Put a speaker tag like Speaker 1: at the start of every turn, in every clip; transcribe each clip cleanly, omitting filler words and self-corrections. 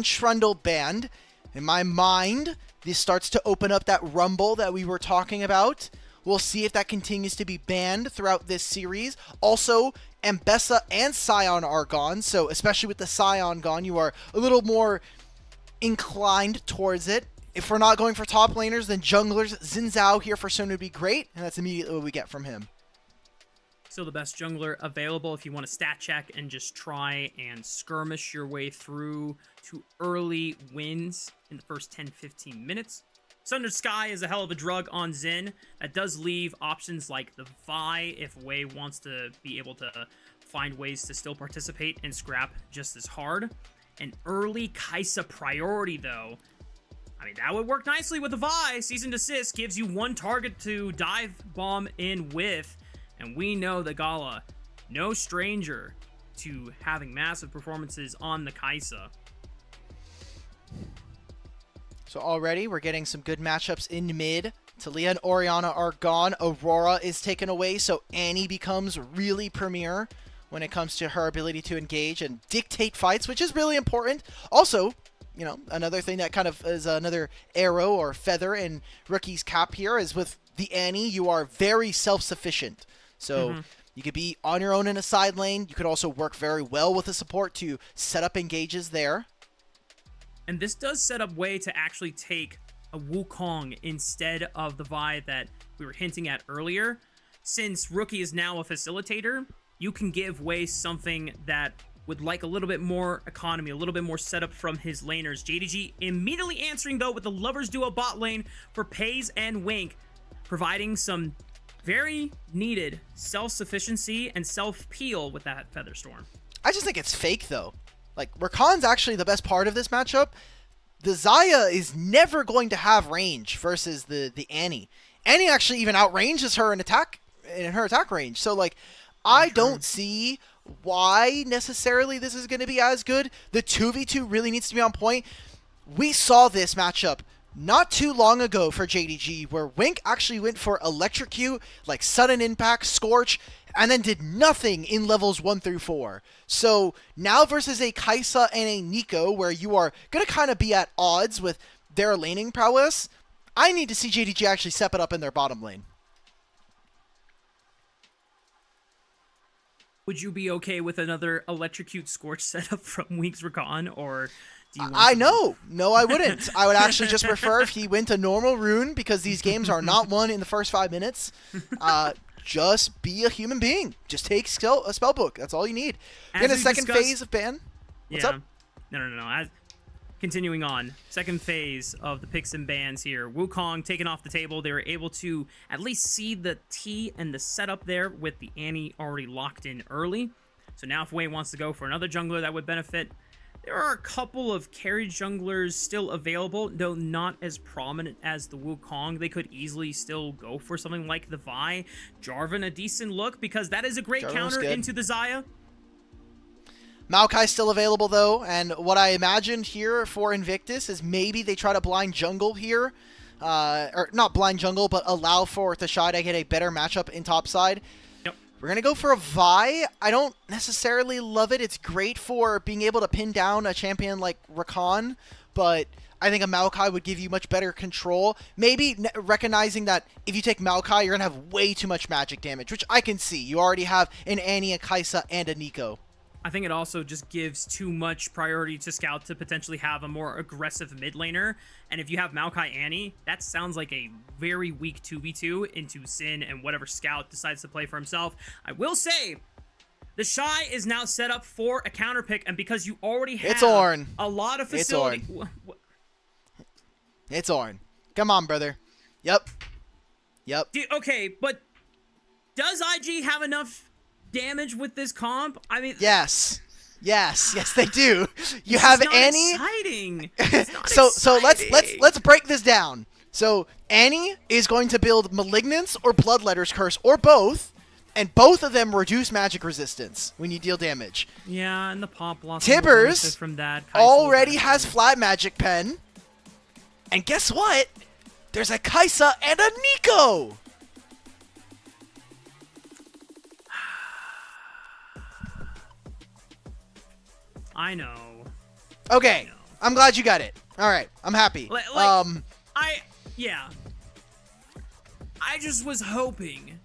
Speaker 1: Trundle banned. In my mind, this starts to open up that rumble that we were talking about. We'll see if that continues to be banned throughout this series. Also, Mbessa and Sion are gone, so especially with the Sion gone, you are a little more inclined towards it. If we're not going for top laners, then junglers, Xin Zhao here for Sun would be great, and that's immediately what we get from him.
Speaker 2: Still the best jungler available if you want to stat check and just try and skirmish your way through to early wins in the first 10-15 minutes. Sundered Sky is a hell of a drug on Xin. That does leave options like the Vi if Wei wants to be able to find ways to still participate and scrap just as hard. An early Kai'Sa priority, though, I mean, that would work nicely with the Vi. Seasoned Assist gives you one target to dive bomb in with. And we know that Gala, no stranger to having massive performances on the Kai'Sa.
Speaker 1: So already we're getting some good matchups in mid. Talia and Orianna are gone. Aurora is taken away, so Annie becomes really premier when it comes to her ability to engage and dictate fights, which is really important. Also, you know, another thing that kind of is another arrow or feather in Rookie's cap here is with the Annie, you are very self-sufficient. So you could be on your own in a side lane. You could also work very well with the support to set up engages there.
Speaker 2: And this does set up Wei to actually take a Wukong instead of the Vi that we were hinting at earlier. Since Rookie is now a facilitator, you can give Wei something that would like a little bit more economy, a little bit more setup from his laners. JDG immediately answering, though, with the Lovers Duo bot lane for Peyz and Wink, providing some very needed self-sufficiency and self-peel with that Featherstorm.
Speaker 1: I just think it's fake, though. Like, Rakan's actually the best part of this matchup. The Xayah is never going to have range versus the Annie. Annie actually even outranges her in her attack range. So, like, I don't see why necessarily this is going to be as good. The 2v2 really needs to be on point. We saw this matchup not too long ago for JDG, where Wink actually went for Electrocute, like Sudden Impact, Scorch, and then did nothing in levels 1 through 4. So now versus a Kai'Sa and a Meiko, where you are going to kind of be at odds with their laning prowess, I need to see JDG actually step it up in their bottom lane.
Speaker 2: Would you be okay with another Electrocute Scorch setup from Wink's Rakan, or do you want
Speaker 1: No, I wouldn't. I would actually just prefer if he went to normal rune, because these games are not won in the first 5 minutes. Just be a human being. Just take a spell book. That's all you need. In a second phase of ban. What's up?
Speaker 2: No. Continuing on, second phase of the picks and bans here. Wukong taken off the table. They were able to at least see the T and the setup there with the Annie already locked in early. So now if Wei wants to go for another jungler that would benefit, there are a couple of carry junglers still available, though not as prominent as the Wukong. They could easily still go for something like the Vi. Jarvan, a decent look, because that is a great counter into the Xayah.
Speaker 1: Maokai's still available, though, and what I imagined here for Invictus is maybe they try to blind jungle here. Or not blind jungle, but allow for TheShy to get a better matchup in topside.
Speaker 2: Yep.
Speaker 1: We're going to go for a Vi. I don't necessarily love it. It's great for being able to pin down a champion like Rakan, but I think a Maokai would give you much better control. Maybe recognizing that if you take Maokai, you're going to have way too much magic damage, which I can see. You already have an Annie, a Kai'Sa, and a Neeko.
Speaker 2: I think it also just gives too much priority to Scout to potentially have a more aggressive mid laner. And if you have Maokai Annie, that sounds like a very weak 2v2 into Sin and whatever Scout decides to play for himself. I will say, TheShy is now set up for a counter pick, and because you already have a lot of facility...
Speaker 1: It's Ornn. Come on, brother. Yep.
Speaker 2: Okay, but does IG have enough damage with this comp? I mean,
Speaker 1: yes, they do. You have Annie.
Speaker 2: Exciting.
Speaker 1: So let's break this down. So Annie is going to build Malignance or Bloodletter's Curse or both, and both of them reduce magic resistance when you deal damage.
Speaker 2: Yeah, and the pop blossom
Speaker 1: Tibbers
Speaker 2: from that
Speaker 1: already has Flat Magic Pen, and guess what? There's a Kai'Sa and a Neeko.
Speaker 2: I know.
Speaker 1: Okay, I'm glad you got it. All right, I'm happy.
Speaker 2: Yeah. I just was hoping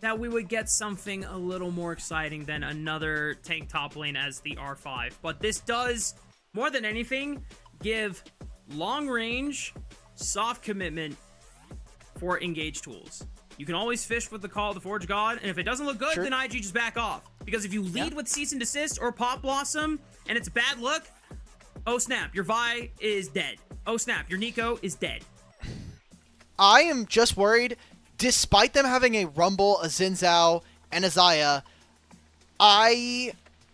Speaker 2: that we would get something a little more exciting than another tank top lane as the R5. But this does, more than anything, give long range, soft commitment for engage tools. You can always fish with the Call of the Forge God, and if it doesn't look good, then IG just back off. Because if you lead with Cease and Desist or Pop Blossom, and it's a bad look, oh snap, your Vi is dead. Oh snap, your Nico is dead.
Speaker 1: I am just worried, despite them having a Rumble, a Xin Zhao, and a Xayah, I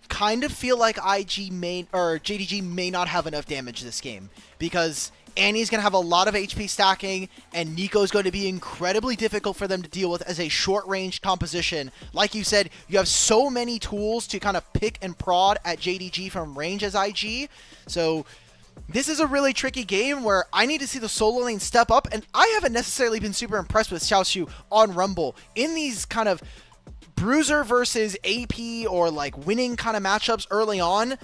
Speaker 1: kind of feel like JDG may not have enough damage this game. Because Annie's going to have a lot of HP stacking, and Nico's going to be incredibly difficult for them to deal with as a short-range composition. Like you said, you have so many tools to kind of pick and prod at JDG from range as IG. So this is a really tricky game where I need to see the solo lane step up, and I haven't necessarily been super impressed with Xiaoxu on Rumble. In these kind of bruiser versus AP or like winning kind of matchups early on,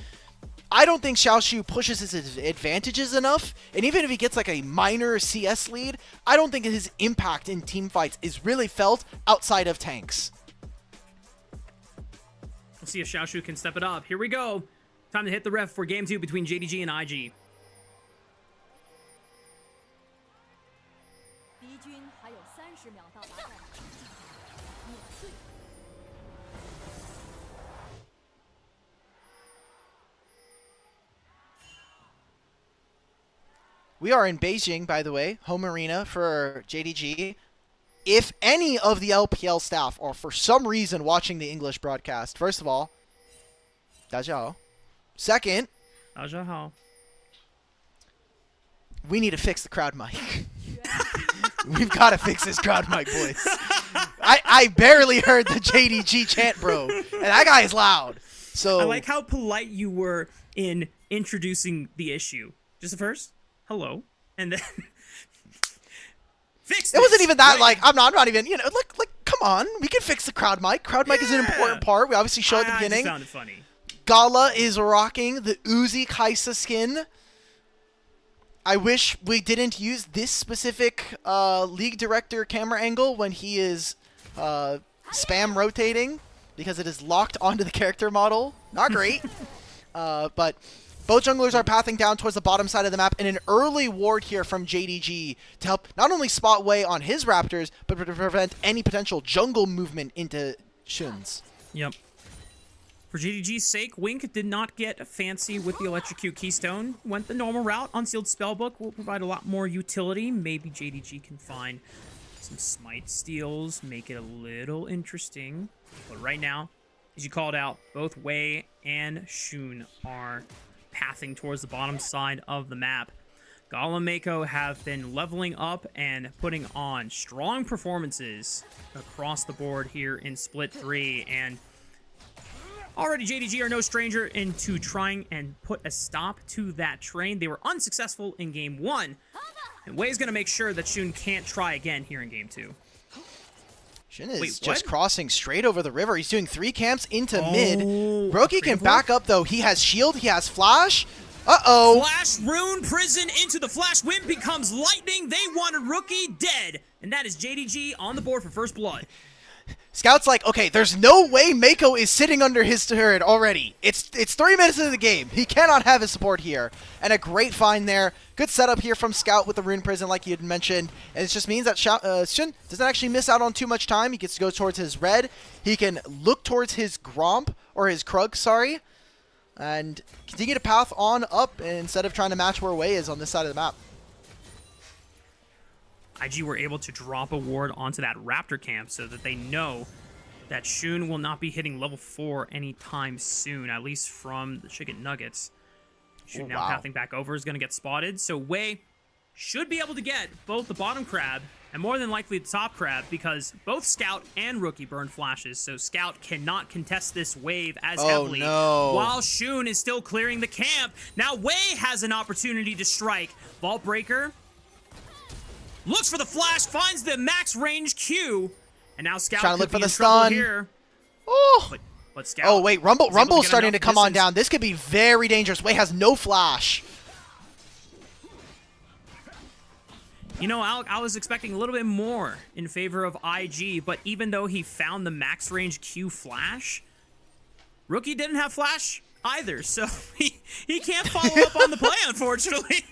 Speaker 1: I don't think Xiaoxu pushes his advantages enough, and even if he gets like a minor CS lead, I don't think his impact in team fights is really felt outside of tanks.
Speaker 2: We'll see if Xiaoxu can step it up. Here we go. Time to hit the ref for game 2 between JDG and IG.
Speaker 1: We are in Beijing, by the way, home arena for JDG. If any of the LPL staff are for some reason watching the English broadcast, first of all, TheShy. Second,
Speaker 2: TheShy.
Speaker 1: We need to fix the crowd mic. We've got to fix this crowd mic, boys. I barely heard the JDG chant, bro. And that guy is loud. So
Speaker 2: I like how polite you were in introducing the issue. Just the first, hello, and then fix this.
Speaker 1: It wasn't even that, like, I'm not even, you know, like, come on. We can fix the crowd mic. Crowd mic is an important part. We obviously show at the beginning.
Speaker 2: I just found it funny.
Speaker 1: Gala is rocking the Uzi Kaisa skin. I wish we didn't use this specific league director camera angle when he is spam rotating, because it is locked onto the character model. Not great. But both junglers are pathing down towards the bottom side of the map, and an early ward here from JDG to help not only spot Wei on his Raptors, but to prevent any potential jungle movement into Shun's.
Speaker 2: Yep. For JDG's sake, Wink did not get fancy with the Electrocute Keystone. Went the normal route. Unsealed Spellbook will provide a lot more utility. Maybe JDG can find some Smite steals, make it a little interesting. But right now, as you called out, both Wei and Shun are pathing towards the bottom side of the map. Gala and Meiko have been leveling up and putting on strong performances across the board here in Split 3, and already JDG are no stranger into trying and put a stop to that train. They were unsuccessful in game 1, and Wei's going to make sure that Shun can't try again here in game 2.
Speaker 1: Shun is just crossing straight over the river. He's doing 3 camps into mid. Roki can back up, though. He has shield. He has flash. Uh-oh.
Speaker 2: Flash Rune Prison into the Flash. Wind becomes lightning. They wanted Rookie dead. And that is JDG on the board for first blood.
Speaker 1: Scout's like, okay, there's no way Meiko is sitting under his turret already. It's 3 minutes into the game. He cannot have his support here. And a great find there. Good setup here from Scout with the Rune Prison, like you had mentioned. And it just means that Shun doesn't actually miss out on too much time. He gets to go towards his red. He can look towards his Gromp, or his Krug, sorry, and continue to path on up instead of trying to match where Wei is on this side of the map.
Speaker 2: IG were able to drop a ward onto that Raptor camp so that they know that Shun will not be hitting level 4 anytime soon, at least from the Chicken Nuggets. Shun now pathing back over is going to get spotted, so Wei should be able to get both the bottom crab and more than likely the top crab, because both Scout and Rookie burn flashes, so Scout cannot contest this wave as heavily.
Speaker 1: No.
Speaker 2: While Shun is still clearing the camp. Now Wei has an opportunity to strike. Vault Breaker looks for the flash, finds the max range Q, and now Scout
Speaker 1: trying to look for the
Speaker 2: stun
Speaker 1: here. Oh,
Speaker 2: but Scout.
Speaker 1: Oh wait, Rumble's starting to come on down. This could be very dangerous. Wei has no flash.
Speaker 2: You know, I was expecting a little bit more in favor of IG, but even though he found the max range Q flash, Rookie didn't have flash either, so he can't follow up on the play, unfortunately.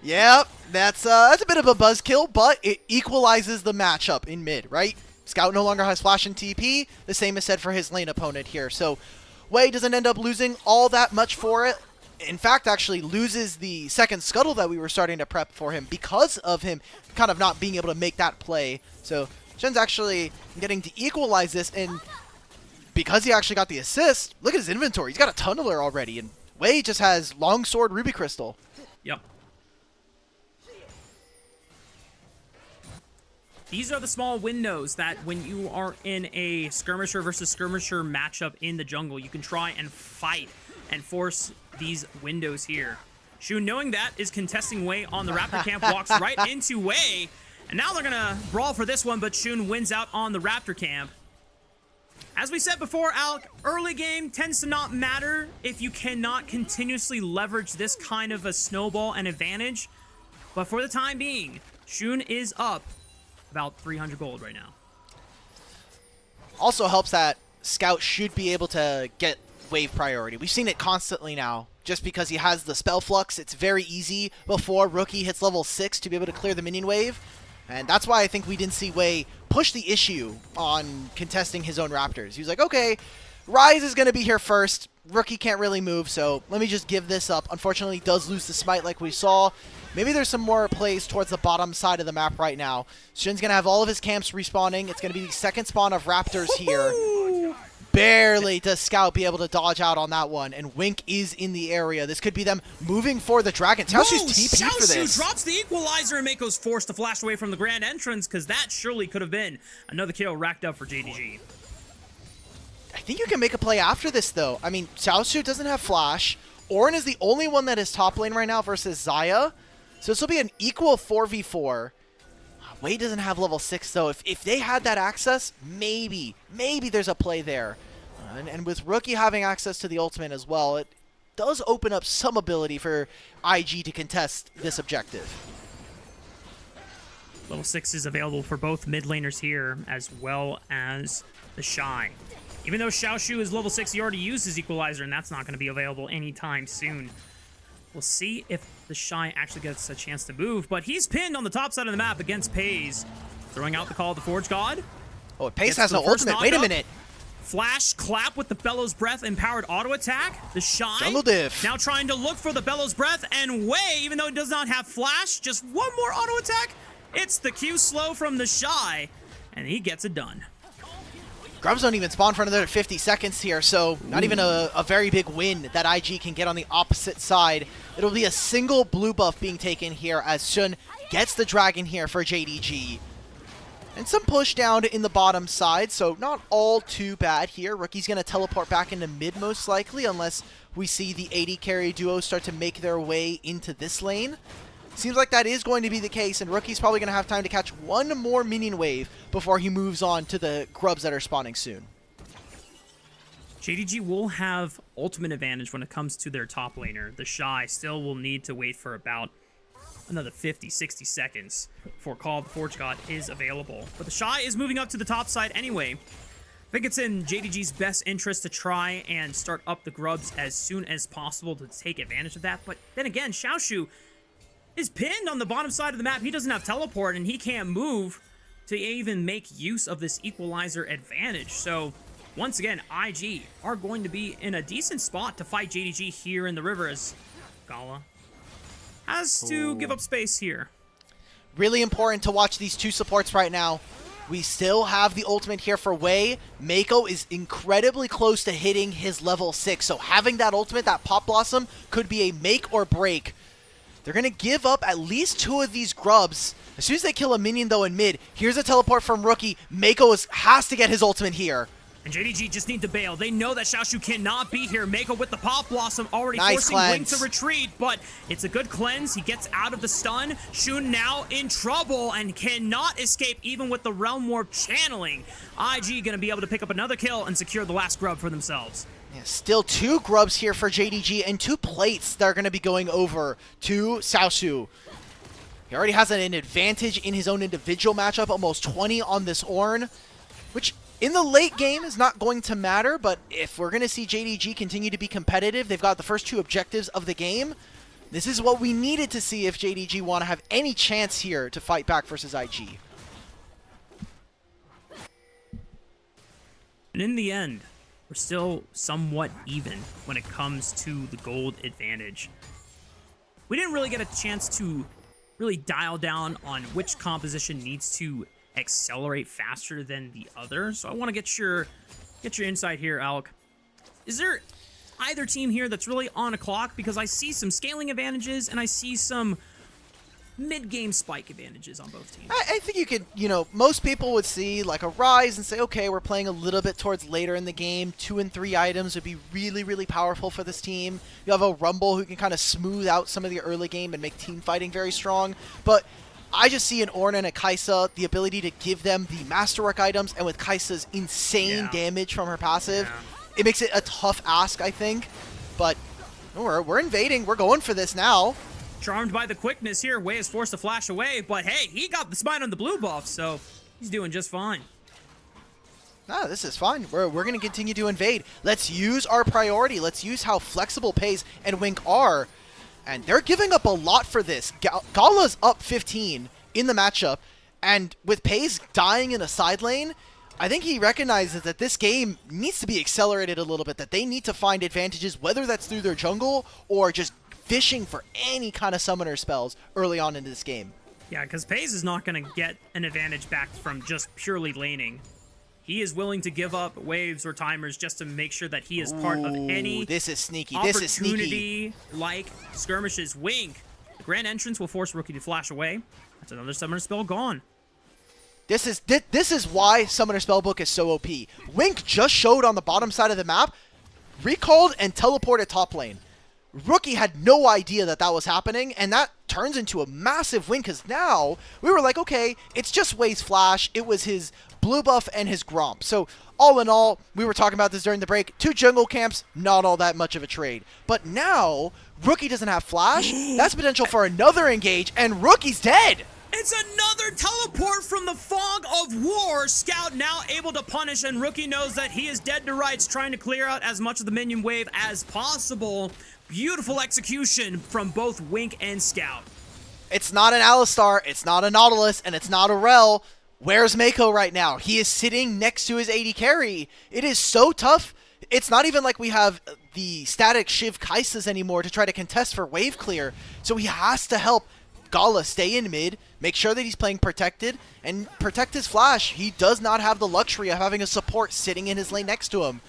Speaker 1: Yep, that's a bit of a buzzkill, but it equalizes the matchup in mid, right? Scout no longer has flash and TP. The same is said for his lane opponent here. So Wei doesn't end up losing all that much for it. In fact, actually loses the second scuttle that we were starting to prep for him because of him kind of not being able to make that play. So Shen's actually getting to equalize this, and because he actually got the assist, look at his inventory. He's got a tunneler already, and Wei just has longsword ruby crystal.
Speaker 2: Yep. These are the small windows that when you are in a skirmisher versus skirmisher matchup in the jungle, you can try and fight and force these windows here. Xun, knowing that, is contesting Wei on the Raptor camp, walks right into Wei, and now they're gonna brawl for this one, but Xun wins out on the Raptor camp. As we said before, Alec, early game tends to not matter if you cannot continuously leverage this kind of a snowball and advantage, but for the time being, Xun is up about 300 gold right now.
Speaker 1: Also helps that Scout should be able to get wave priority. We've seen it constantly now. Just because he has the spell flux, it's very easy before Rookie hits level 6 to be able to clear the minion wave. And that's why I think we didn't see Wei push the issue on contesting his own Raptors. He was like, okay, Ryze is going to be here first. Rookie can't really move, so let me just give this up. Unfortunately, he does lose the smite like we saw. Maybe there's some more plays towards the bottom side of the map right now. Shin's going to have all of his camps respawning. It's going to be the second spawn of Raptors here. Barely does Scout be able to dodge out on that one, and Wink is in the area. This could be them moving for the dragon. Xiaoxu's TP for this.
Speaker 2: Xiaoxu drops the equalizer, and Meiko's forced to flash away from the grand entrance, because that surely could have been another kill racked up for JDG.
Speaker 1: I think you can make a play after this, though. I mean, Xiaoxu doesn't have flash. Ornn is the only one that is top lane right now versus Xayah. So this will be an equal 4v4. Wei doesn't have level 6, though. If they had that access, maybe there's a play there. And with Rookie having access to the ultimate as well, it does open up some ability for IG to contest this objective.
Speaker 2: Level 6 is available for both mid laners here, as well as TheShy. Even though Xiaoxu is level 6, he already used his equalizer, and that's not going to be available anytime soon. We'll see if TheShy actually gets a chance to move, but he's pinned on the top side of the map against Peyz. Throwing out the call of the Forge God.
Speaker 1: Oh, Peyz has no ultimate. Wait a minute.
Speaker 2: Flash clap with the Bellows Breath empowered auto attack. TheShy
Speaker 1: jungle diff.
Speaker 2: Now trying to look for the Bellows Breath, and Wei, even though he does not have flash, just one more auto attack. It's the Q slow from TheShy, and he gets it done.
Speaker 1: Grubs don't even spawn for another 50 seconds here, so not even a very big win that IG can get on the opposite side. It'll be a single blue buff being taken here as Xun gets the dragon here for JDG. And some push down in the bottom side, so not all too bad here. Rookie's going to teleport back into mid most likely, unless we see the AD carry duo start to make their way into this lane. Seems like that is going to be the case, and Rookie's probably going to have time to catch one more minion wave before he moves on to the grubs that are spawning soon.
Speaker 2: JDG will have ultimate advantage when it comes to their top laner. TheShy still will need to wait for about another 50, 60 seconds before Call of the Forge God is available. But TheShy is moving up to the top side anyway. I think it's in JDG's best interest to try and start up the grubs as soon as possible to take advantage of that. But then again, Xiaoxu is pinned on the bottom side of the map. He doesn't have teleport, and he can't move to even make use of this equalizer advantage. So once again, IG are going to be in a decent spot to fight JDG here in the river, as Gala has to give up space here.
Speaker 1: Really important to watch these two supports right now. We still have the ultimate here for Wei. Meiko is incredibly close to hitting his level 6, so having that ultimate, that Pop Blossom, could be a make or break. They're going to give up at least 2 of these grubs. As soon as they kill a minion, though, in mid, here's a teleport from Rookie. Meiko has to get his ultimate here.
Speaker 2: And JDG just need to bail. They know that Xiaoxu cannot be here. Meiko with the Pop Blossom already
Speaker 1: nice
Speaker 2: forcing Wing
Speaker 1: cleanse.
Speaker 2: to retreat, but it's a good cleanse. He gets out of the stun. Xun now in trouble and cannot escape even with the Realm Warp channeling. IG going to be able to pick up another kill and secure the last grub for themselves.
Speaker 1: Yeah, still 2 grubs here for JDG and 2 plates that are going to be going over to Xiaoxu. He already has an advantage in his own individual matchup, almost 20 on this Ornn, which in the late game is not going to matter, but if we're going to see JDG continue to be competitive, they've got the first 2 objectives of the game. This is what we needed to see if JDG want to have any chance here to fight back versus IG.
Speaker 2: And in the end, we're still somewhat even when it comes to the gold advantage. We didn't really get a chance to really dial down on which composition needs to accelerate faster than the other. So I want to get your insight here, Alec. Is there either team here that's really on a clock? Because I see some scaling advantages and I see some mid-game spike advantages on both teams.
Speaker 1: I think you could, most people would see like a Rise and say, okay, we're playing a little bit towards later in the game. 2 and 3 items would be really, really powerful for this team. You have a Rumble who can kind of smooth out some of the early game and make team fighting very strong. But I just see an Ornn and a Kai'Sa, the ability to give them the Masterwork items, and with Kai'Sa's insane damage from her passive, it makes it a tough ask, I think. But we're invading. We're going for this now.
Speaker 2: Charmed by the quickness here, Wei is forced to flash away, but hey, he got the smite on the blue buff, so he's doing just fine.
Speaker 1: No, this is fine. We're going to continue to invade. Let's use our priority. Let's use how flexible Peyz and Wink are. And they're giving up a lot for this. Gala's up 15 in the matchup, and with Peyz dying in a side lane, I think he recognizes that this game needs to be accelerated a little bit, that they need to find advantages, whether that's through their jungle or just fishing for any kind of summoner spells early on in this game.
Speaker 2: Yeah, because Peyz is not going to get an advantage back from just purely laning. He is willing to give up waves or timers just to make sure that he is part of any
Speaker 1: this is sneaky. This is sneaky.
Speaker 2: Opportunity like skirmishes. Wink. The grand entrance will force Rookie to flash away. That's another summoner spell gone.
Speaker 1: This is why Summoner Spellbook is so OP. Wink just showed on the bottom side of the map, recalled and teleported top lane. Rookie had no idea that that was happening, and that turns into a massive win, because now we were like, okay, it's just Wei's flash. It was his blue buff and his Gromp. So all in all, we were talking about this during the break, 2 jungle camps, not all that much of a trade. But now, Rookie doesn't have flash. That's potential for another engage, and Rookie's dead.
Speaker 2: It's another teleport from the fog of war. Scout now able to punish, and Rookie knows that he is dead to rights, trying to clear out as much of the minion wave as possible. Beautiful execution from both Wink and Scout.
Speaker 1: It's not an Alistar, it's not a Nautilus, and it's not a Rel. Where's Meiko right now? He is sitting next to his AD carry. It is so tough. It's not even like we have the static Shiv Kai'Sas anymore to try to contest for wave clear. So he has to help Gala stay in mid, make sure that he's playing protected, and protect his flash. He does not have the luxury of having a support sitting in his lane next to him.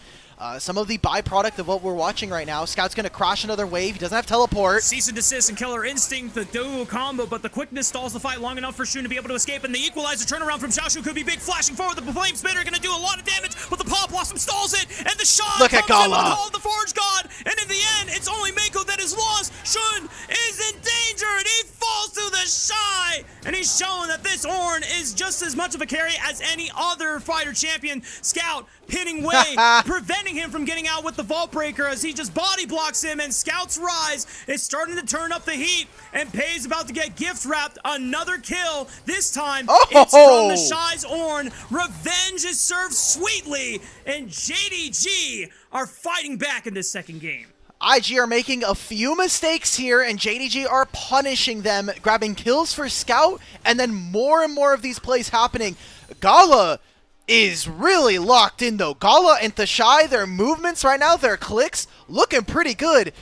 Speaker 1: Some of the byproduct of what we're watching right now. Scout's going to crash another wave. He doesn't have teleport.
Speaker 2: Cease and desist and Killer Instinct, the duo combo, but the quickness stalls the fight long enough for Shun to be able to escape, and the equalizer turnaround from Xiaoxu could be big, flashing forward. The Flame Spitter going to do a lot of damage, but the Paw Blossom stalls it, and the shot
Speaker 1: Look at
Speaker 2: comes in with the
Speaker 1: Gala.
Speaker 2: Call of the Forge God, and in the end, it's only Meiko that is lost. Shun is in danger, and he falls to TheShy, and he's showing that this Ornn is just as much of a carry as any other fighter champion. Scout pinning Wei, preventing him from getting out with the Vault Breaker as he just body blocks him, and Scout's Rise is starting to turn up the heat, and Peyz about to get gift wrapped. Another kill. This time, it's from TheShy's Ornn. Revenge is served sweetly, and JDG are fighting back in this second game.
Speaker 1: IG are making a few mistakes here, and JDG are punishing them, grabbing kills for Scout, and then more and more of these plays happening. Gala is really locked in, though. Gala and TheShy, their movements right now, their clicks, looking pretty good.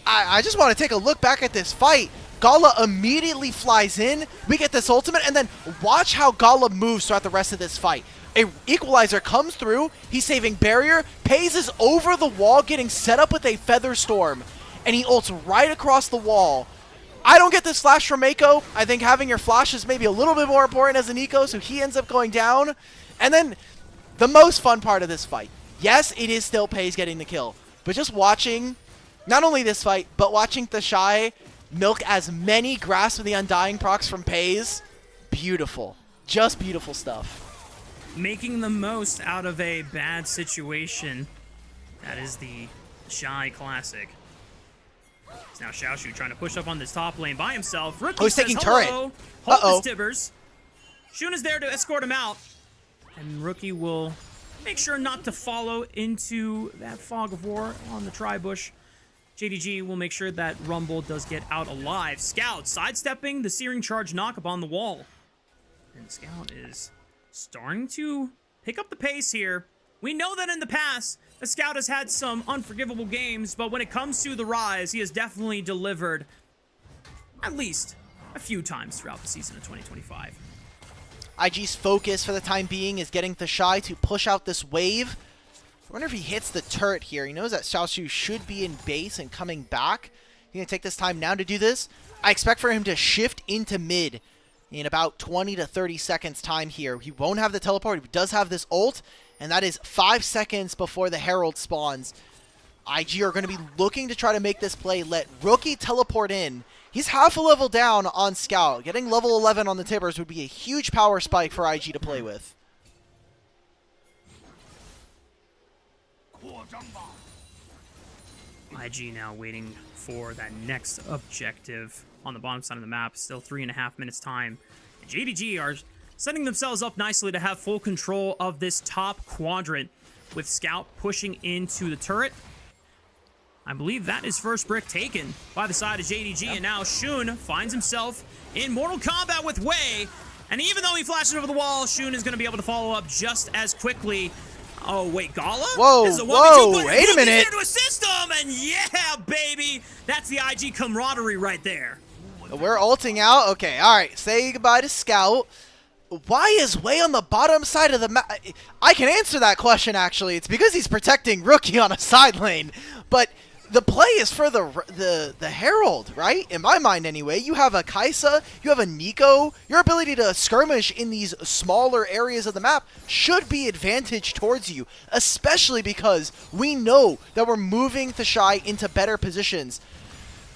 Speaker 1: I just want to take a look back at this fight. Gala immediately flies in. We get this ultimate, and then watch how Gala moves throughout the rest of this fight. A equalizer comes through. He's saving barrier. Peyz is over the wall, getting set up with a Feather Storm, and he ults right across the wall. I don't get this flash from Meiko. I think having your flash is maybe a little bit more important as an eco, so he ends up going down. And then the most fun part of this fight. Yes, it is still Peyz getting the kill, but just watching not only this fight, but watching TheShy milk as many Grasp of the Undying procs from Peyz. Beautiful. Just beautiful stuff.
Speaker 2: Making the most out of a bad situation. That is the TheShy classic. It's now Xiaoxu trying to push up on this top lane by himself. Rookie
Speaker 1: he's
Speaker 2: says,
Speaker 1: taking
Speaker 2: hello.
Speaker 1: turret.
Speaker 2: Hold this Tibbers. Shun is there to escort him out. And Rookie will make sure not to follow into that fog of war on the tri-bush. JDG will make sure that Rumble does get out alive. Scout sidestepping the Searing Charge knock upon the wall. And Scout is starting to pick up the pace here. We know that in the past, the Scout has had some unforgivable games, but when it comes to the Rise, he has definitely delivered at least a few times throughout the season of 2025.
Speaker 1: IG's focus for the time being is getting TheShy to push out this wave. I wonder if he hits the turret here. He knows that Xiaoxu should be in base and coming back. He's going to take this time now to do this. I expect for him to shift into mid in about 20 to 30 seconds time here. He won't have the teleport. He does have this ult, and that is 5 seconds before the Herald spawns. IG are going to be looking to try to make this play. Let Rookie teleport in. He's half a level down on Scout. Getting level 11 on the Tibbers would be a huge power spike for IG to play with.
Speaker 2: IG now waiting for that next objective on the bottom side of the map. Still 3.5 minutes time. And JDG are setting themselves up nicely to have full control of this top quadrant with Scout pushing into the turret. I believe that is first brick taken by the side of JDG, and now Shun finds himself in Mortal Kombat with Wei, and even though he flashes over the wall, Shun is going to be able to follow up just as quickly. Oh, wait, Gala?
Speaker 1: Whoa, whoa, wait a minute.
Speaker 2: There to assist him, and yeah, baby, that's the IG camaraderie right there.
Speaker 1: We're ulting out. Okay, all right, say goodbye to Scout. Why is Wei on the bottom side of the map? I can answer that question, actually. It's because he's protecting Rookie on a side lane, but the play is for the Herald, right? In my mind, anyway. You have a Kaisa, you have a Meiko. Your ability to skirmish in these smaller areas of the map should be advantage towards you, especially because we know that we're moving TheShy into better positions.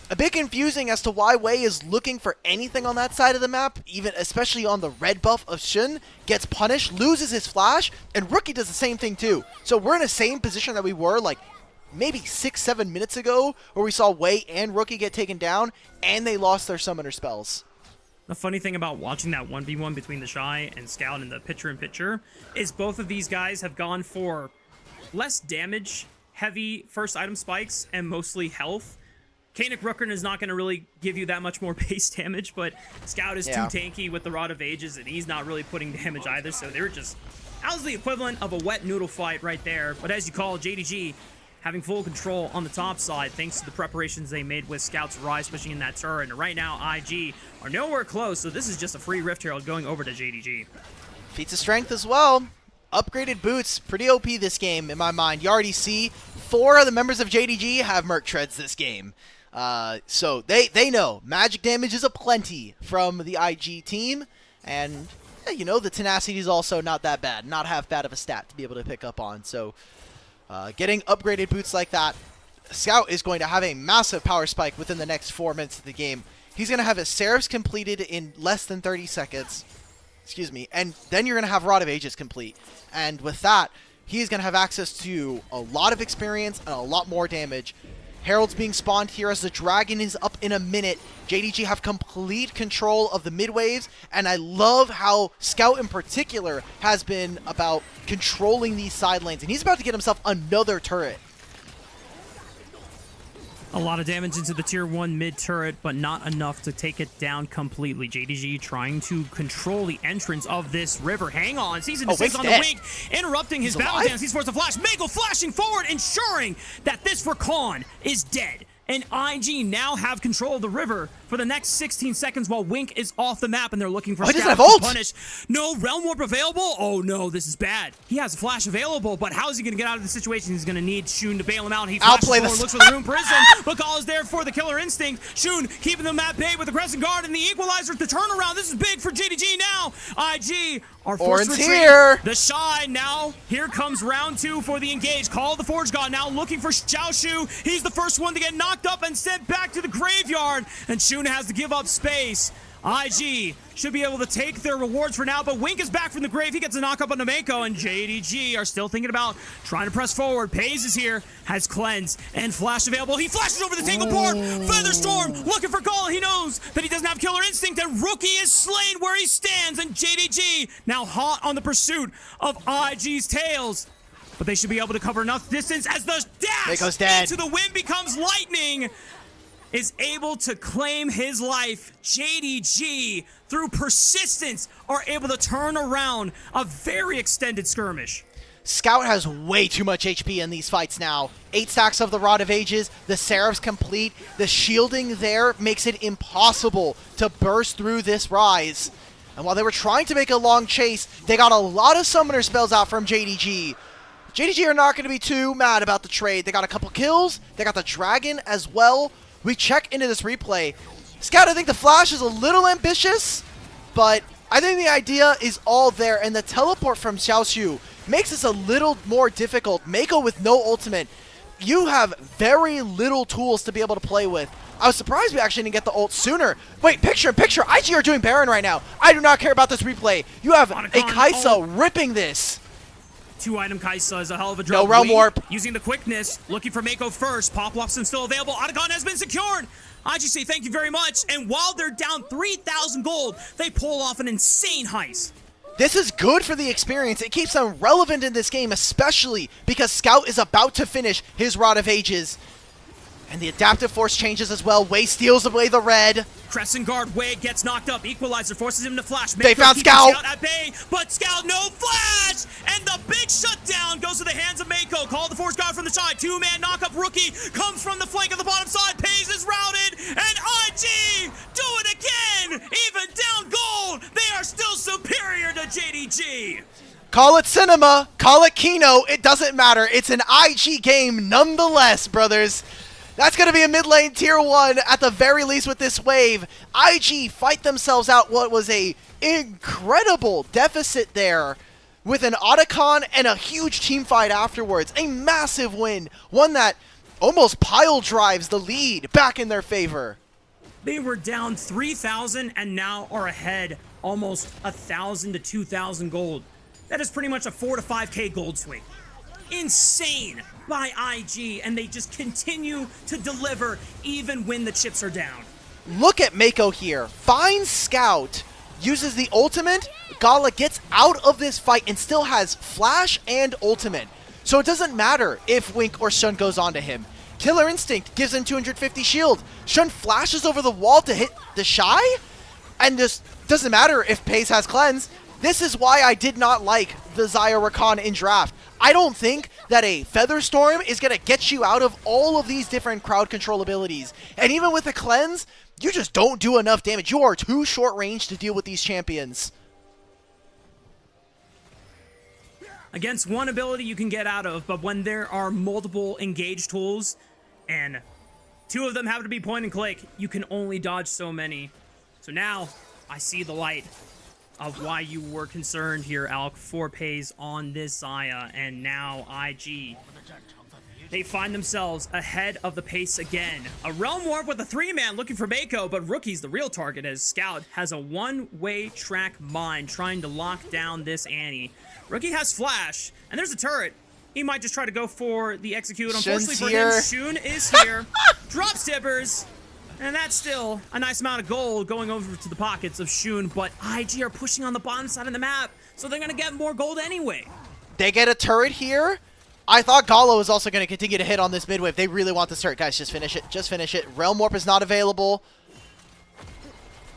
Speaker 1: A bit confusing as to why Wei is looking for anything on that side of the map, even especially on the red buff of Shun, gets punished, loses his flash, and Rookie does the same thing too. So we're in the same position that we were like maybe 6-7 minutes ago, where we saw Wei and Rookie get taken down, and they lost their summoner spells.
Speaker 2: The funny thing about watching that 1v1 between TheShy and Scout in the picture-in-picture is both of these guys have gone for less damage, heavy first item spikes, and mostly health. Kanik Rookin is not going to really give you that much more base damage, but Scout is too tanky with the Rod of Ages, and he's not really putting damage either, so they're just... That was the equivalent of a wet noodle fight right there, but as you call, JDG having full control on the top side thanks to the preparations they made with Scout's Rise pushing in that turret, and right now IG are nowhere close, so this is just a free Rift Herald going over to JDG.
Speaker 1: Feats of strength as well. Upgraded boots, pretty OP this game in my mind. You already see 4 of the members of JDG have Merc Treads this game. So they know magic damage is aplenty from the IG team, and you know, the tenacity is also not that bad, not half bad of a stat to be able to pick up on. So getting upgraded boots like that, Scout is going to have a massive power spike within the next 4 minutes of the game. He's going to have his Seraphs completed in less than 30 seconds. Excuse me. And then you're going to have Rod of Ages complete. And with that, he's going to have access to a lot of experience and a lot more damage. Herald's being spawned here as the dragon is up in a minute. JDG have complete control of the mid waves, and I love how Scout in particular has been about controlling these side lanes, and he's about to get himself another turret.
Speaker 2: A lot of damage into the tier 1 mid turret, but not enough to take it down completely. JDG trying to control the entrance of this river. Hang on, season 6 on the Wink, interrupting his battle dance. He's forced to flash. Meiko flashing forward, ensuring that this Rakan is dead. And IG now have control of the river for the next 16 seconds while Wink is off the map, and they're looking for Scout to punish. No Realm Warp available? Oh no, this is bad. He has a flash available, but how is he going to get out of the situation? He's going to need Shun to bail him out. He flashes forward, looks for the Rune Prison, but Gala is there for the Killer Instinct. Shun keeping them at bay with the Crescent Guard and the Equalizer to turnaround. This is big for JDG now. IG are forced to retreat.
Speaker 1: Here.
Speaker 2: TheShy now. Here comes round 2 for the engage. Call of the Forge God now looking for Xiaoxu. He's the first one to get knocked up and sent back to the graveyard, and Shun has to give up space.
Speaker 3: IG should be able to take their rewards for now, but Wink is back from the grave. He gets a knock-up on the Meiko, and JDG are still thinking about trying to press forward. Peyz is here, has Cleanse and Flash available. He flashes over the Tangle Board. Featherstorm looking for Gala. He knows that he doesn't have Killer Instinct, and Rookie is slain where he stands, and JDG now hot on the pursuit of IG's tails. But they should be able to cover enough distance as the dash
Speaker 1: Meiko's dead.
Speaker 3: into the wind becomes lightning. Is able to claim his life. JDG, through persistence, are able to turn around a very extended skirmish.
Speaker 1: Scout has way too much HP in these fights now. 8 stacks of the Rod of Ages, the Seraph's complete, the shielding there makes it impossible to burst through this rise. And while they were trying to make a long chase, they got a lot of summoner spells out from JDG. JDG are not going to be too mad about the trade. They got a couple kills, they got the Dragon as well. We check into this replay. Scout, I think the flash is a little ambitious, but I think the idea is all there, and the teleport from Xiaoxu makes this a little more difficult. Meiko with no ultimate. You have very little tools to be able to play with. I was surprised we actually didn't get the ult sooner. Wait, picture in picture. IG are doing Baron right now. I do not care about this replay. You have a Kaisa ripping this.
Speaker 3: 2-item Kaisa is a hell of a drop.
Speaker 1: No realm warp.
Speaker 3: Using the quickness, looking for Meiko first. Pop Bloxxer still available. Otacon has been secured. I just say thank you very much. And while they're down 3,000 gold, they pull off an insane heist.
Speaker 1: This is good for the experience. It keeps them relevant in this game, especially because Scout is about to finish his Rod of Ages. And the adaptive force changes as well. Wei steals away the red.
Speaker 3: Crescent Guard, Wei gets knocked up. Equalizer forces him to flash.
Speaker 1: They found Scout.
Speaker 3: At bay, but Scout, no flash! And the big shutdown goes to the hands of Meiko. Call the Force God from the side. 2-man knock-up Rookie comes from the flank of the bottom side. Peyz is routed, and IG do it again! Even down gold, they are still superior to JDG.
Speaker 1: Call it cinema, call it Kino, it doesn't matter. It's an IG game nonetheless, brothers. That's going to be a mid lane tier 1 at the very least with this wave. IG fight themselves out what was a incredible deficit there with an Otacon and a huge team fight afterwards. A massive win, one that almost pile drives the lead back in their favor.
Speaker 3: They were down 3,000 and now are ahead almost 1,000 to 2,000 gold. That is pretty much a 4 to 5k gold swing. Insane by IG, and they just continue to deliver even when the chips are down.
Speaker 1: Look at Meiko here. Finds Scout, uses the ultimate. Gala gets out of this fight and still has flash and ultimate. So it doesn't matter if Wink or Shun goes on to him. Killer Instinct gives him 250 shield. Shun flashes over the wall to hit TheShy, and just doesn't matter if Peyz has cleanse. This is why I did not like the Xayah Rakan in draft. I don't think that a Featherstorm is going to get you out of all of these different crowd control abilities. And even with a cleanse, you just don't do enough damage. You are too short range to deal with these champions.
Speaker 3: Against one ability you can get out of, but when there are multiple engaged tools, and 2 of them happen to be point and click, you can only dodge so many. So now, I see the light of why you were concerned here, Alk, for Peyz on this Xayah, and now IG. They find themselves ahead of the pace again. A Realm Warp with a 3-man looking for Meiko, but Rookie's the real target as Scout has a one-way track mine trying to lock down this Annie. Rookie has flash, and there's a turret. He might just try to go for the execute. Unfortunately for him, Shun is here. Drop Stippers. And that's still a nice amount of gold going over to the pockets of Shun, but IG are pushing on the bottom side of the map, so they're going to get more gold anyway.
Speaker 1: They get a turret here. I thought Gala was also going to continue to hit on this mid wave. They really want this turret. Guys, just finish it. Just finish it. Realm Warp is not available.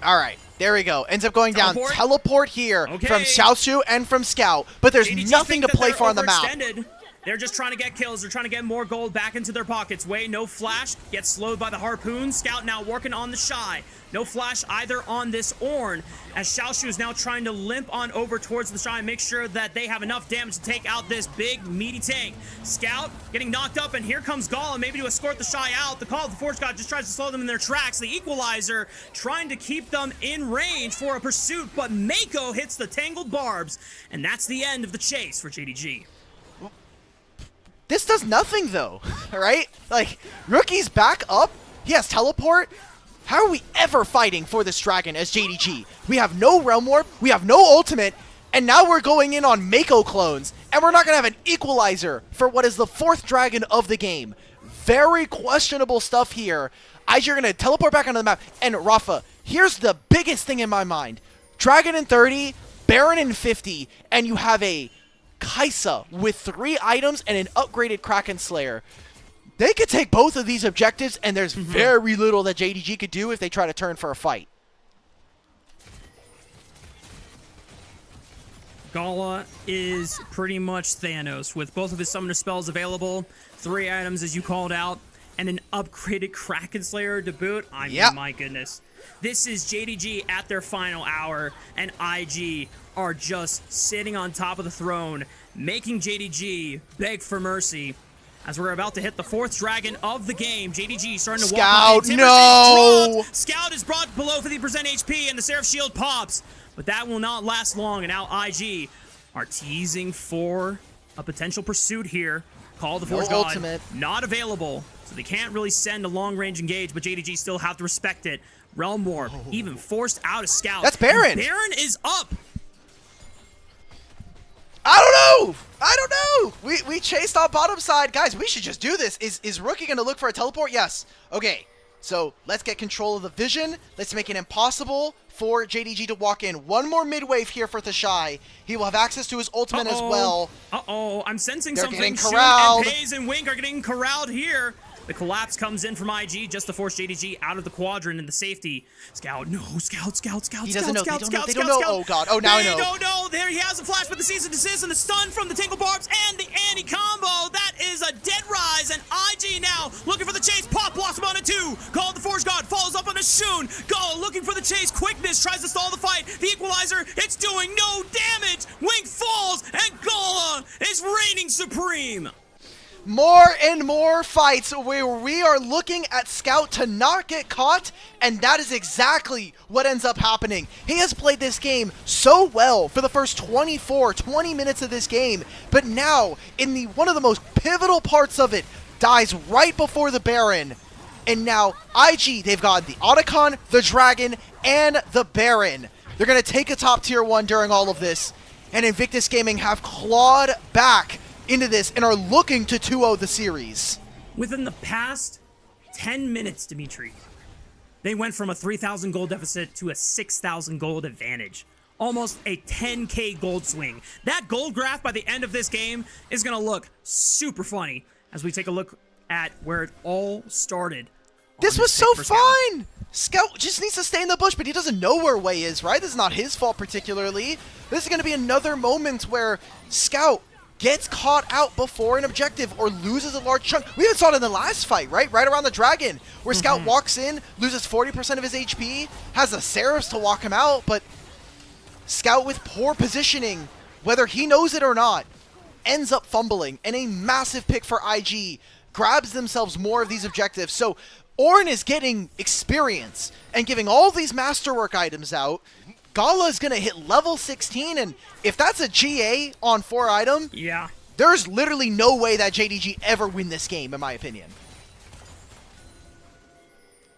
Speaker 1: All right, there we go. Ends up going down. Teleport here from Xiaoxu and from Scout, but there's nothing to play for on the map.
Speaker 3: They're just trying to get kills. They're trying to get more gold back into their pockets. Wei, no flash. Gets slowed by the harpoon. Scout now working on the Shy. No flash either on this Ornn, as Xiaoxu is now trying to limp on over towards the Shy and make sure that they have enough damage to take out this big, meaty tank. Scout getting knocked up, and here comes Gala, maybe to escort the Shy out. The Call of the Force God just tries to slow them in their tracks. The Equalizer trying to keep them in range for a pursuit, but Meiko hits the tangled barbs, and that's the end of the chase for JDG.
Speaker 1: This does nothing, though, right? Like, Rookie's back up. He has teleport. How are we ever fighting for this dragon as JDG? We have no Realm Warp, we have no ultimate, and now we're going in on Meiko clones, and we're not going to have an equalizer for what is the 4th dragon of the game. Very questionable stuff here. IG are going to teleport back onto the map, and Rafa, here's the biggest thing in my mind. Dragon in 30, Baron in 50, and you have a Kaisa with 3 items and an upgraded Kraken Slayer. They could take both of these objectives, and there's very little that JDG could do if they try to turn for a fight.
Speaker 3: Gala is pretty much Thanos with both of his summoner spells available, 3 items as you called out, and an upgraded Kraken Slayer to boot. I mean, my goodness. This is JDG at their final hour, and IG are just sitting on top of the throne, making JDG beg for mercy. As we're about to hit the 4th dragon of the game, JDG starting to walk
Speaker 1: Scout, no!
Speaker 3: Scout is brought below 50% HP, and the Seraph Shield pops. But that will not last long, and now IG are teasing for a potential pursuit here. Call the Forge God,
Speaker 1: ultimate.
Speaker 3: Not available, so they can't really send a long-range engage, but JDG still have to respect it. Realm Warp, even forced out of Scout.
Speaker 1: That's Baron!
Speaker 3: And Baron is up!
Speaker 1: I don't know! We chased our bottom side. Guys, we should just do this. Is Rookie going to look for a teleport? Yes. Okay, so let's get control of the vision. Let's make it impossible for JDG to walk in. One more mid-wave here for TheShy. He will have access to his ultimate as well.
Speaker 3: I'm sensing
Speaker 1: They're
Speaker 3: something.
Speaker 1: getting corralled.
Speaker 3: And Peyz and Wink are getting corralled here. The collapse comes in from IG just to force JDG out of the quadrant and the safety. Scout, no, Scout.
Speaker 1: He doesn't know. They don't know. Oh, God. Oh, now I know.
Speaker 3: They don't know. There he has a flash, but the cease and desist and the stun from the Tingle Barbs and the Annie combo. That is a dead rise, and IG now looking for the chase. Pop Blossom on a 2. Call the Forge God, follows up on a Shun. Gala looking for the chase. Quickness tries to stall the fight. The equalizer, it's doing no damage. Wink falls, and Gala is reigning supreme.
Speaker 1: More and more fights where we are looking at Scout to not get caught, and that is exactly what ends up happening. He has played this game so well for the first 20 minutes of this game, but now, in the one of the most pivotal parts of it, dies right before the Baron. And now, IG, they've got the Otacon, the Dragon, and the Baron. They're going to take a top tier 1 during all of this, and Invictus Gaming have clawed back into this and are looking to 2-0 the series.
Speaker 3: Within the past 10 minutes, Dimitri, they went from a 3,000 gold deficit to a 6,000 gold advantage. Almost a 10k gold swing. That gold graph by the end of this game is going to look super funny as we take a look at where it all started.
Speaker 1: This was so fine! Scout just needs to stay in the bush, but he doesn't know where Wei is, right? This is not his fault particularly. This is going to be another moment where Scout gets caught out before an objective or loses a large chunk. We even saw it in the last fight, right? Right around the Dragon, where Scout walks in, loses 40% of his HP, has the Seraphs to walk him out, but Scout with poor positioning, whether he knows it or not, ends up fumbling, and a massive pick for IG grabs themselves more of these objectives. So Ornn is getting experience and giving all these masterwork items out. Gala is going to hit level 16, and if that's a GA on 4 item, there's literally no way that JDG ever win this game, in my opinion.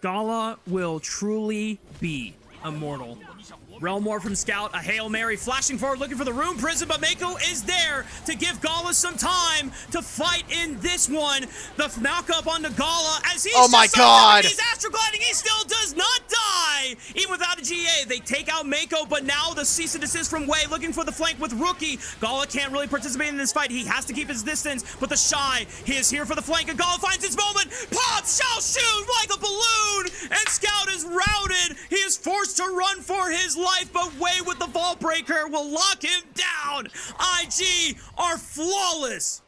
Speaker 3: Gala will truly be immortal. Realm War from Scout, a Hail Mary flashing forward looking for the Rune Prison, but Meiko is there to give Gala some time to fight in this one. The knockup onto Gala as he's he's astrogliding, he still does not die! Even without a GA, they take out Meiko, but now the cease and desist from Wei looking for the flank with Rookie. Gala can't really participate in this fight, he has to keep his distance, but TheShy, he is here for the flank, and Gala finds his moment, pops Xiaoxu like a balloon, and Scout is routed. He is forced to run for his life, but Wei with the Vault Breaker will lock him down. IG are flawless.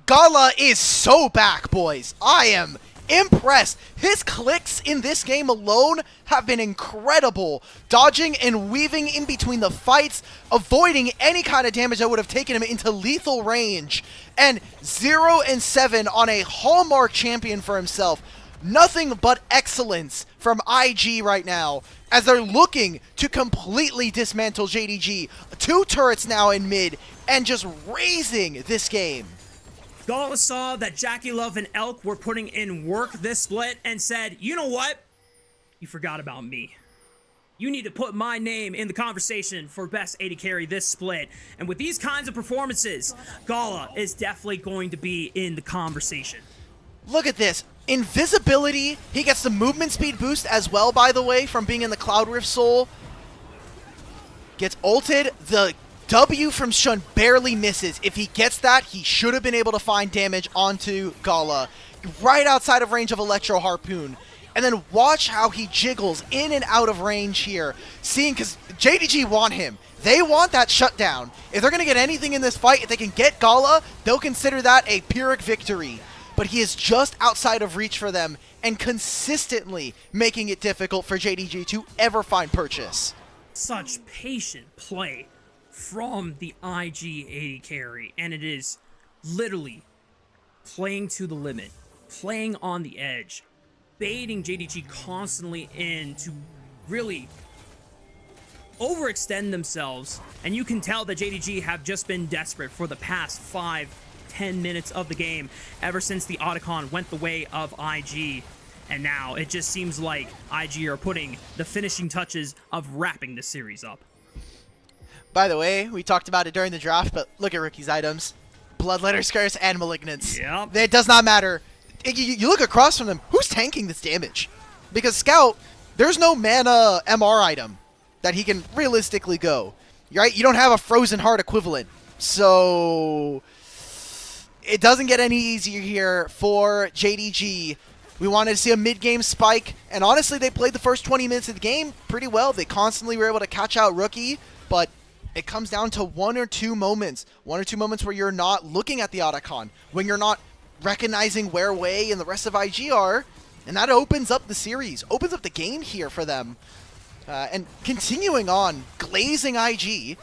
Speaker 1: Gala is so back, boys. I am impressed. His clicks in this game alone have been incredible. Dodging and weaving in between the fights, avoiding any kind of damage that would have taken him into lethal range. And 0-7 on a hallmark champion for himself. Nothing but excellence from IG right now as they're looking to completely dismantle JDG. 2 turrets now in mid and just raising this game.
Speaker 3: Gala saw that Jackie Love and Elk were putting in work this split and said, you know what? you forgot about me. You need to put my name in the conversation for best AD carry this split. And with these kinds of performances, Gala is definitely going to be in the conversation.
Speaker 1: Look at this. Invisibility. He gets the movement speed boost as well, by the way, from being in the Cloud Rift Soul. Gets ulted. The W from Shun barely misses. If he gets that, he should have been able to find damage onto Gala. Right outside of range of Electro Harpoon. And then watch how he jiggles in and out of range here. Seeing, because JDG want him. They want that shutdown. If they're going to get anything in this fight, if they can get Gala, they'll consider that a Pyrrhic victory. But he is just outside of reach for them and consistently making it difficult for JDG to ever find purchase.
Speaker 3: Such patient play from the IG AD carry. And it is literally playing to the limit, playing on the edge, baiting JDG constantly in to really overextend themselves. And you can tell that JDG have just been desperate for the past 5-10 minutes of the game ever since the Otacon went the way of IG. And now it just seems like IG are putting the finishing touches of wrapping the series up.
Speaker 1: By the way, we talked about it during the draft, but look at Rookie's items. Bloodletter Curse and Malignance.
Speaker 3: Yep.
Speaker 1: It does not matter. You look across from them, who's tanking this damage? Because Scout, there's no mana MR item that he can realistically go. Right? You don't have a Frozen Heart equivalent. So it doesn't get any easier here for JDG. We wanted to see a mid-game spike, and honestly, they played the first 20 minutes of the game pretty well. They constantly were able to catch out Rookie, but it comes down to one or two moments where you're not looking at the Otacon, when you're not recognizing where Wei and the rest of IG are, and that opens up the series, opens up the game here for them. And continuing on, glazing IG,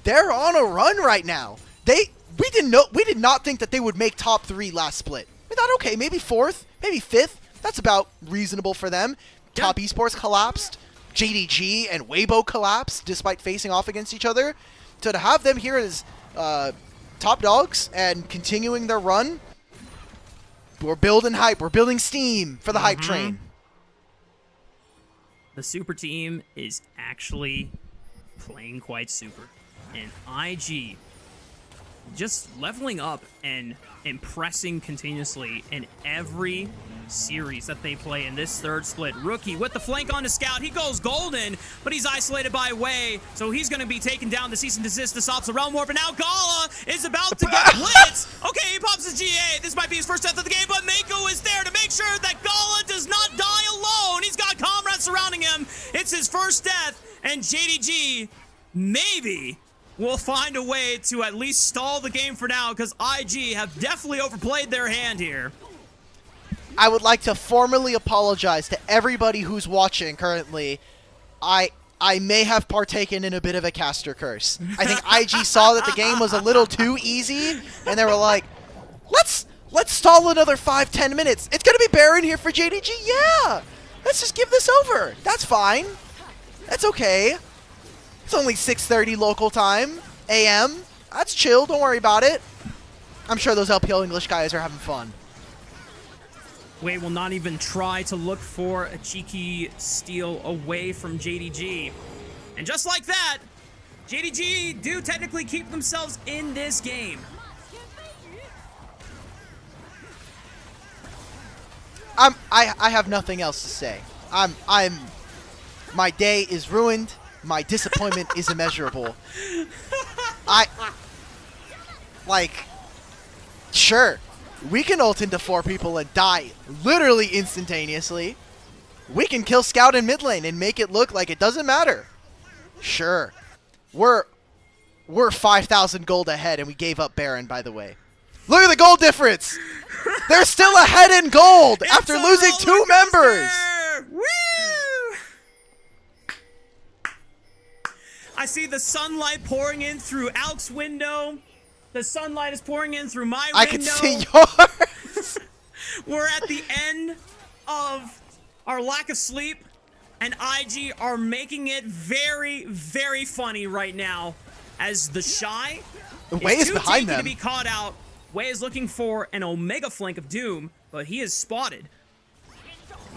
Speaker 1: they're on a run right now. We did not think that they would make top 3 last split. We thought, okay, maybe 4th, maybe 5th. That's about reasonable for them.
Speaker 3: Yeah.
Speaker 1: Top Esports collapsed. JDG and Weibo collapsed despite facing off against each other. So to have them here as top dogs and continuing their run, we're building hype. We're building steam for the hype train.
Speaker 3: The super team is actually playing quite super. And IG just leveling up and impressing continuously in every series that they play in this third split. Rookie with the flank on the Scout. He goes golden, but he's isolated by Wei, so he's going to be taking down the cease and desist, the stops the Realm War, but now Gala is about to get blitz. Okay, he pops his GA. This might be his first death of the game, but Meiko is there to make sure that Gala does not die alone. He's got comrades surrounding him. It's his first death, and JDG maybe will find a way to at least stall the game for now, because IG have definitely overplayed their hand here.
Speaker 1: I would like to formally apologize to everybody who's watching currently. I may have partaken in a bit of a caster curse. I think IG saw that the game was a little too easy, and they were like, let's stall another 5-10 minutes. It's going to be Baron here for JDG? Yeah! Let's just give this over. That's fine. That's okay. It's only 6:30 local time, AM. That's chill. Don't worry about it. I'm sure those LPL English guys are having fun.
Speaker 3: Wei will not even try to look for a cheeky steal away from JDG. And just like that, JDG do technically keep themselves in this game.
Speaker 1: I have nothing else to say. My day is ruined. My disappointment is immeasurable. Sure, we can ult into 4 people and die literally instantaneously. We can kill Scout in mid lane and make it look like it doesn't matter. Sure. We're 5,000 gold ahead, and we gave up Baron, by the way. Look at the gold difference! They're still ahead in gold after losing 2 members!
Speaker 3: Woo! I see the sunlight pouring in through Alc's window. The sunlight is pouring in through my window.
Speaker 1: I can see yours!
Speaker 3: We're at the end of our lack of sleep, and IG are making it very, very funny right now as TheShy
Speaker 1: Wei is behind them.
Speaker 3: To be caught out. Wei is looking for an Omega flank of Doom, but he is spotted.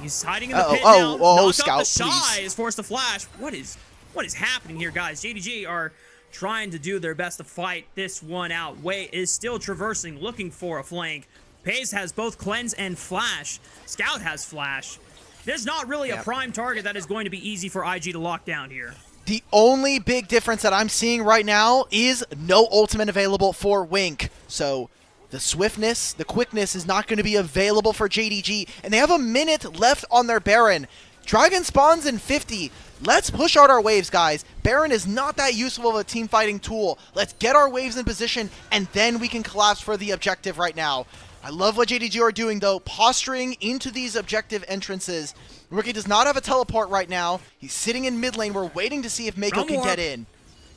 Speaker 3: He's hiding in the
Speaker 1: Uh-oh.
Speaker 3: pit
Speaker 1: Oh,
Speaker 3: now.
Speaker 1: oh,
Speaker 3: Knock up
Speaker 1: Scout,
Speaker 3: TheShy
Speaker 1: please.
Speaker 3: is forced to flash. What is happening here, guys? JDG are trying to do their best to fight this one out. Wei is still traversing, looking for a flank. Peyz has both cleanse and flash. Scout has flash. There's not really a prime target that is going to be easy for IG to lock down here.
Speaker 1: The only big difference that I'm seeing right now is no ultimate available for Wink. So the swiftness, the quickness is not going to be available for JDG. And they have a minute left on their Baron. Dragon spawns in 50. Let's push out our waves, guys. Baron is not that useful of a team fighting tool. Let's get our waves in position, and then we can collapse for the objective right now. I love what JDG are doing, though, posturing into these objective entrances. Rookie does not have a teleport right now. He's sitting in mid lane. We're waiting to see if Meiko can get in.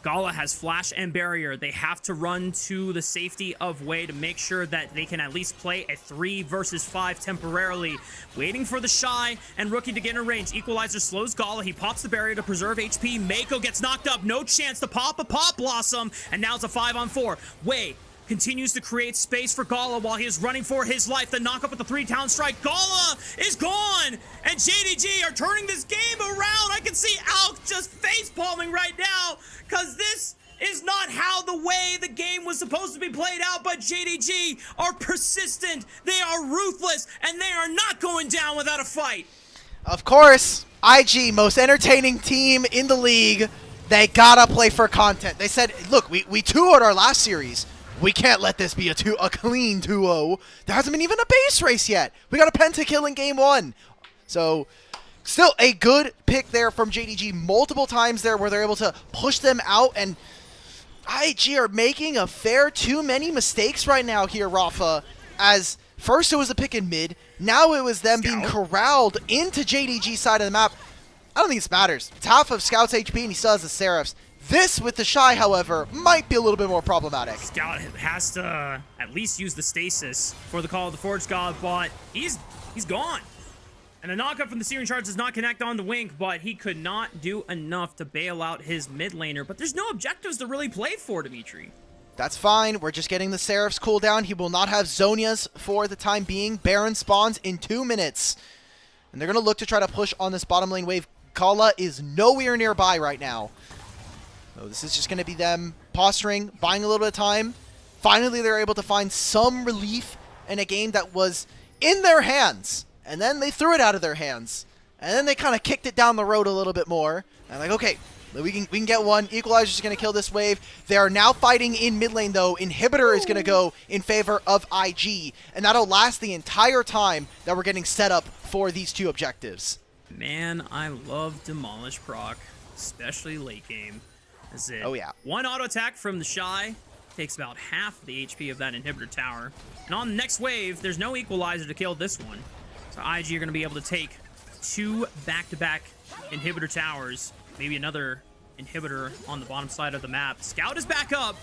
Speaker 3: Gala has flash and barrier. They have to run to the safety of Wei to make sure that they can at least play a 3 versus 5 temporarily. Waiting for TheShy and Rookie to get in range. Equalizer slows Gala. He pops the barrier to preserve HP. Meiko gets knocked up. No chance to pop a Pop Blossom. And now it's a 5-on-4. Wei continues to create space for Gala while he is running for his life. The knock up with the 3-town strike. Gala is gone! And JDG are turning this game around. I can see Alk just face-palming right now, because this is not how the way the game was supposed to be played out, but JDG are persistent, they are ruthless, and they are not going down without a fight.
Speaker 1: Of course, IG, most entertaining team in the league. They gotta play for content. They said, look, we 2-0'd our last series. We can't let this be a clean 2-0. There hasn't been even a base race yet. We got a pentakill in game 1. So, still a good pick there from JDG multiple times there where they're able to push them out. And IG are making a fair too many mistakes right now here, Rafa. As first it was a pick in mid. Now it was them being corralled into JDG's side of the map. I don't think this matters. It's half of Scout's HP and he still has the Seraphs. This, with TheShy, however, might be a little bit more problematic.
Speaker 3: Scout has to at least use the stasis for the call of the Forge God, but he's gone. And the knockup from the Searing Charge does not connect on the Wink, but he could not do enough to bail out his mid laner. But there's no objectives to really play for, Dimitri.
Speaker 1: That's fine. We're just getting the Seraph's cooldown. He will not have Zhonya's for the time being. Baron spawns in 2 minutes. And they're going to look to try to push on this bottom lane wave. Gala is nowhere nearby right now. So this is just going to be them posturing, buying a little bit of time. Finally, they're able to find some relief in a game that was in their hands. And then they threw it out of their hands. And then they kind of kicked it down the road a little bit more. And like, okay, we can get one. Equalizer's going to kill this wave. They are now fighting in mid lane, though. Inhibitor is going to go in favor of IG. And that'll last the entire time that we're getting set up for these 2 objectives.
Speaker 3: Man, I love Demolish proc, especially late game. That's it.
Speaker 1: Oh, yeah.
Speaker 3: One auto attack from TheShy takes about half the HP of that inhibitor tower. And on the next wave, there's no equalizer to kill this one. So IG are going to be able to take 2 back-to-back inhibitor towers. Maybe another inhibitor on the bottom side of the map. Scout is back up.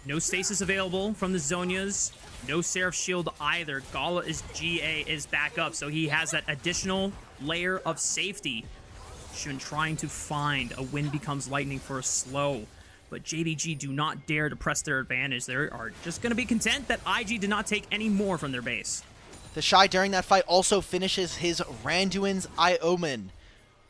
Speaker 3: No stasis available from the Zhonyas. No Seraph Shield either. Gala is GA is back up, so he has that additional layer of safety. Shun trying to find a wind becomes lightning for a slow, but JDG do not dare to press their advantage. They are just going to be content that IG did not take any more from their base.
Speaker 1: TheShy during that fight also finishes his Randuin's Eye Omen.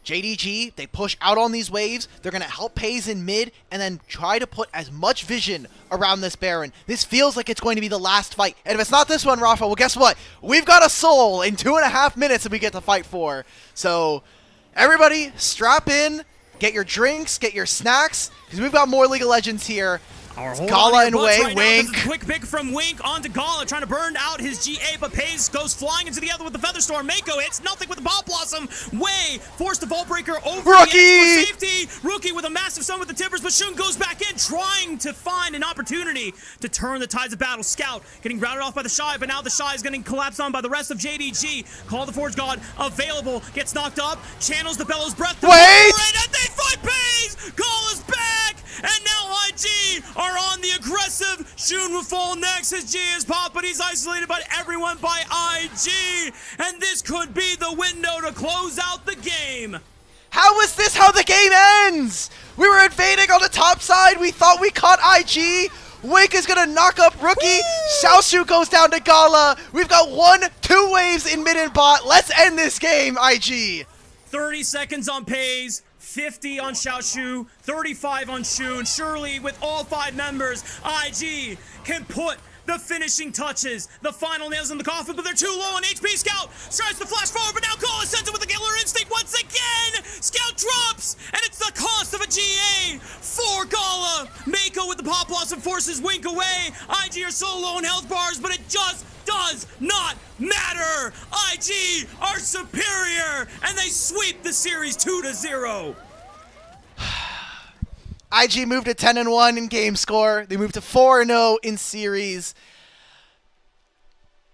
Speaker 1: JDG, they push out on these waves. They're going to help Peyz in mid and then try to put as much vision around this Baron. This feels like it's going to be the last fight. And if it's not this one, Rafa, well, guess what? We've got a soul in 2.5 minutes that we get to fight for. So everybody, strap in, get your drinks, get your snacks, because we've got more League of Legends here. Gala and Wei,
Speaker 3: right
Speaker 1: Wink.
Speaker 3: Now, quick pick from Wink onto Gala, trying to burn out his GA, but Peyz goes flying into the other with the Featherstorm. Meiko hits nothing with the Pop Blossom. Wei forced the Vault Breaker over
Speaker 1: Rookie!
Speaker 3: the edge for safety. Rookie with a massive stun with the Timbers, but Shun goes back in, trying to find an opportunity to turn the tides of battle. Scout getting routed off by TheShy, but now TheShy is getting collapsed on by the rest of JDG. Call the Forge God available, gets knocked up, channels the Bellows Breath.
Speaker 1: Wait!
Speaker 3: And they fight Peyz! Gala's back! And now IG are on the aggressive. Shun will fall next. His G is popped, but he's isolated by everyone by IG. And this could be the window to close out the game.
Speaker 1: How is this how the game ends? We were invading on the top side. We thought we caught IG. Wink is gonna knock up Rookie. Xiaoxu goes down to Gala. We've got 1-2 waves in mid and bot. Let's end this game, IG.
Speaker 3: 30 seconds on Peyz, 50 on Xiaoxu, 35 on Shun. Surely, with all 5 members, IG can put the finishing touches, the final nails in the coffin, but they're too low on HP. Scout tries to flash forward, but now Gala sends it with a killer instinct once again. Scout drops, and it's the cost of a GA for Gala. Meiko with the pop blossom forces Wink away. IG are so low on health bars, but it just does not matter. IG are superior, and they sweep the series 2-0.
Speaker 1: IG moved to 10-1 in game score. They moved to 4-0 in series.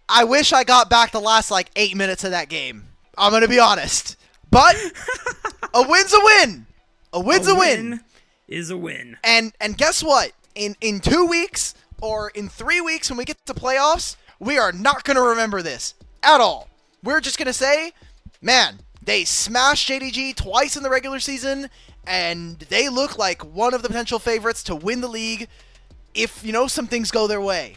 Speaker 1: I wish I got back the last, 8 minutes of that game. I'm going to be honest. But a win's a win. A win's a win.
Speaker 3: Is a win.
Speaker 1: And guess what? In 2 weeks or in 3 weeks when we get to playoffs, we are not going to remember this at all. We're just going to say, man, they smashed JDG twice in the regular season, and they look like one of the potential favorites to win the league if, some things go their way.